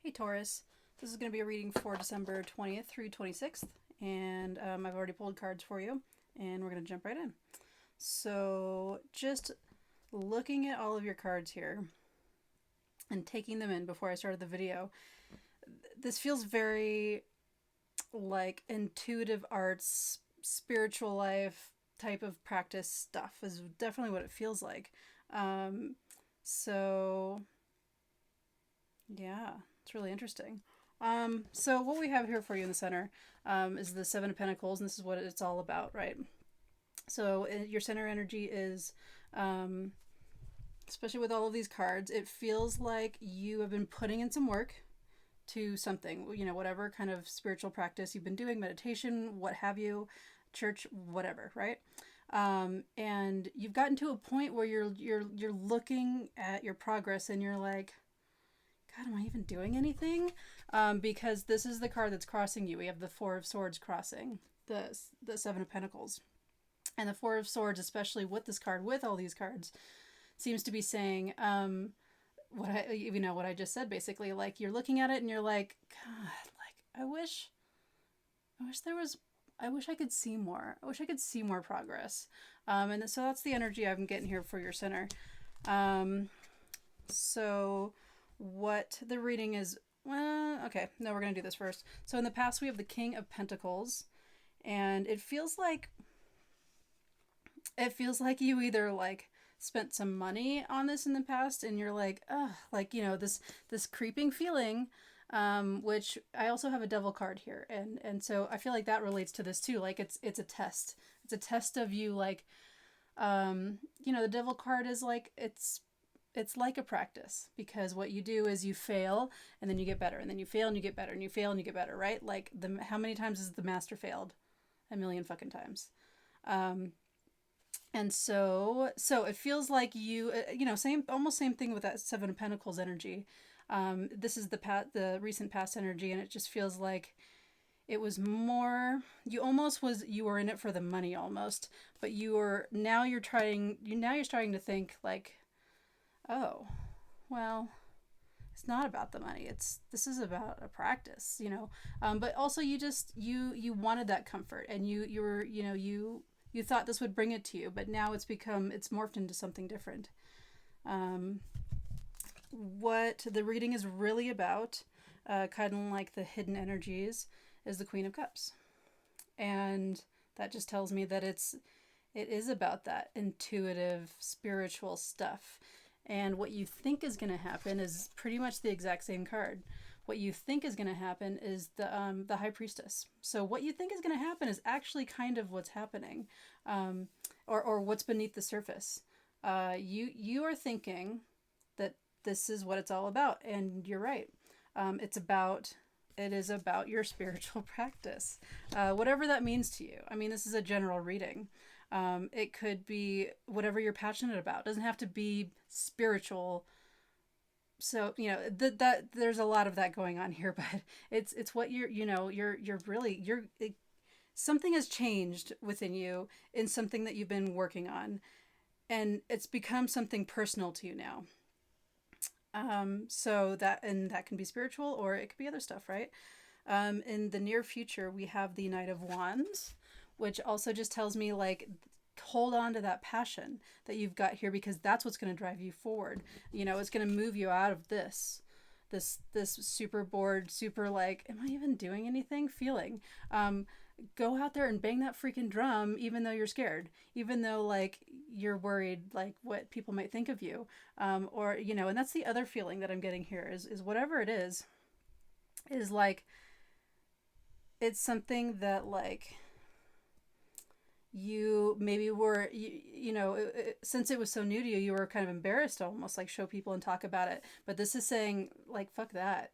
Hey Taurus, this is going to be a reading for December 20th through 26th, and I've already pulled cards for you, and we're going to jump right in. So, just looking at all of your cards here and taking them in before I started the video, this feels very like intuitive arts, spiritual life type of practice stuff, is definitely what it feels like. Um, so, yeah, it's really interesting. So what we have here for you in the center is the Seven of Pentacles, and this is what it's all about, right? So your center energy is, um, especially with all of these cards, it feels like you have been putting in some work to something, whatever kind of spiritual practice you've been doing, meditation, what have you, church, whatever, right? And you've gotten to a point where you're looking at your progress and you're like, God, am I even doing anything? Because this is the card that's crossing you. We have the Four of Swords crossing the Seven of Pentacles, and the Four of Swords, especially with this card, with all these cards, seems to be saying what I just said. Basically, like you're looking at it and you're like, God, like I wish I could see more. I wish I could see more progress. And so that's the energy I'm getting here for your center. So what the reading is, well, okay, no, we're going to do this first. So in the past, we have the King of Pentacles, and it feels like you either like spent some money on this in the past and you're like, ugh, like, this creeping feeling, which I also have a devil card here. And so I feel like that relates to this too. Like it's a test. It's a test of you, like, the devil card is like, it's like a practice, because what you do is you fail and then you get better, and then you fail and you get better, and you fail and you get better, right? Like how many times has the master failed? A million fucking times. And so it feels like almost same thing with that Seven of Pentacles energy. This is the recent past energy, and it just feels like it was more, you were in it for the money almost, but you're starting to think like, oh, well, it's not about the money. This is about a practice. But also you wanted that comfort, and you thought this would bring it to you, but now it's morphed into something different. What the reading is really about, kind of like the hidden energies, is the Queen of Cups. And that just tells me that it is about that intuitive spiritual stuff. And what you think is going to happen is pretty much the exact same card. What you think is going to happen is the High Priestess. So what you think is going to happen is actually kind of what's happening, or what's beneath the surface. You are thinking that this is what it's all about, and you're right. It is about your spiritual practice, whatever that means to you. I mean, this is a general reading. It could be whatever you're passionate about. It doesn't have to be spiritual. So that there's a lot of that going on here, but it's what something has changed within you in something that you've been working on, and it's become something personal to you now. So that can be spiritual, or it could be other stuff, right? In the near future, we have the Knight of Wands, which also just tells me, like, hold on to that passion that you've got here, because that's what's going to drive you forward. It's going to move you out of this super bored, super like, am I even doing anything feeling. Go out there and bang that freaking drum, even though you're scared, even though like you're worried like what people might think of you, and that's the other feeling that I'm getting here is whatever it is like, it's something that like you maybe were, since it was so new to you, you were kind of embarrassed to almost like show people and talk about it. But this is saying, like, fuck that.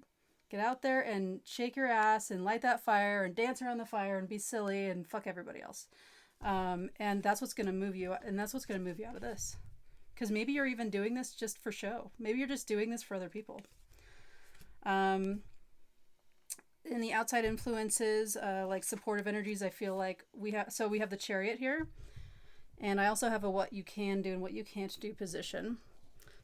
Get out there and shake your ass and light that fire and dance around the fire and be silly and fuck everybody else. And that's what's going to move you, and that's what's going to move you out of this. Because maybe you're even doing this just for show. Maybe you're just doing this for other people. In the outside influences, like supportive energies, I feel like we have the Chariot here, and I also have a what you can do and what you can't do position.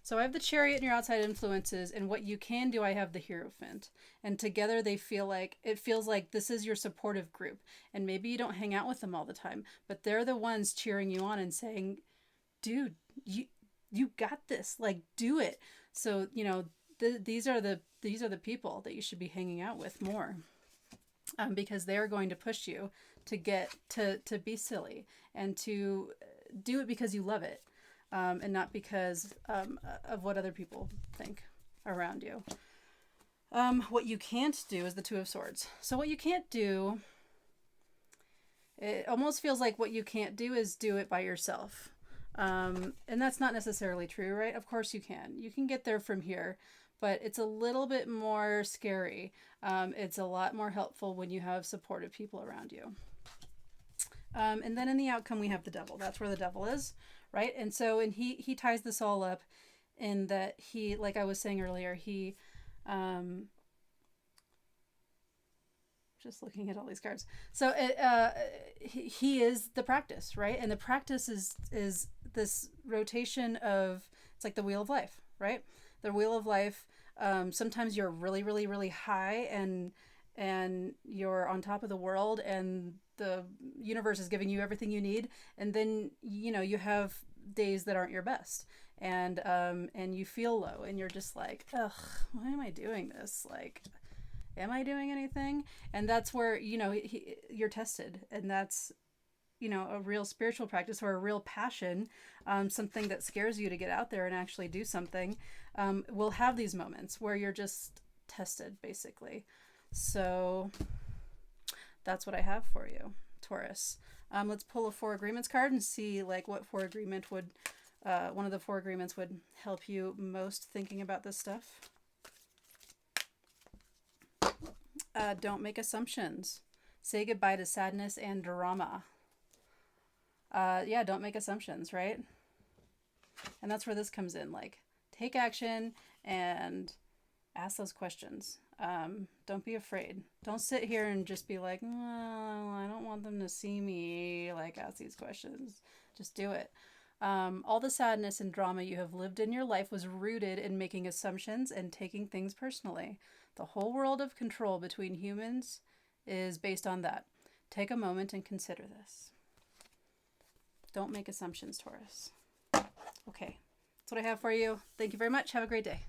So I have the Chariot and your outside influences, and what you can do, I have the Hierophant. And together they feel like, it feels like this is your supportive group. And maybe you don't hang out with them all the time, but they're the ones cheering you on and saying, dude, you got this. Like, do it. So, you know, these are the people that you should be hanging out with more. Because they are going to push you to get to be silly and to do it because you love it, and not because of what other people think around you. What you can't do is the Two of Swords. So what you can't do, it almost feels like what you can't do is do it by yourself. And that's not necessarily true, right? Of course you can. You can get there from here, but it's a little bit more scary. It's a lot more helpful when you have supportive people around you. And then in the outcome, we have the Devil. That's where the Devil is, right? And so, and he ties this all up in that he, like I was saying earlier, he, just looking at all these cards. So he is the practice, right? And the practice is this rotation of, it's like the wheel of life, right? The wheel of life. Sometimes you're really, really, really high and you're on top of the world and the universe is giving you everything you need. And then, you know, you have days that aren't your best and you feel low and you're just like, ugh, why am I doing this? Like, am I doing anything? And that's where, you know, you're tested. And that's, you know, a real spiritual practice or a real passion, something that scares you to get out there and actually do something, will have these moments where you're just tested, basically. So that's what I have for you, Taurus. Let's pull a Four Agreements card and see like what Four Agreement would, one of the Four Agreements would help you most thinking about this stuff. Don't make assumptions. Say goodbye to sadness and drama. Yeah, don't make assumptions, right? And that's where this comes in. Like, take action and ask those questions. Don't be afraid. Don't sit here and just be like, well, I don't want them to see me like ask these questions. Just do it. All the sadness and drama you have lived in your life was rooted in making assumptions and taking things personally. The whole world of control between humans is based on that. Take a moment and consider this. Don't make assumptions, Taurus. Okay, that's what I have for you. Thank you very much. Have a great day.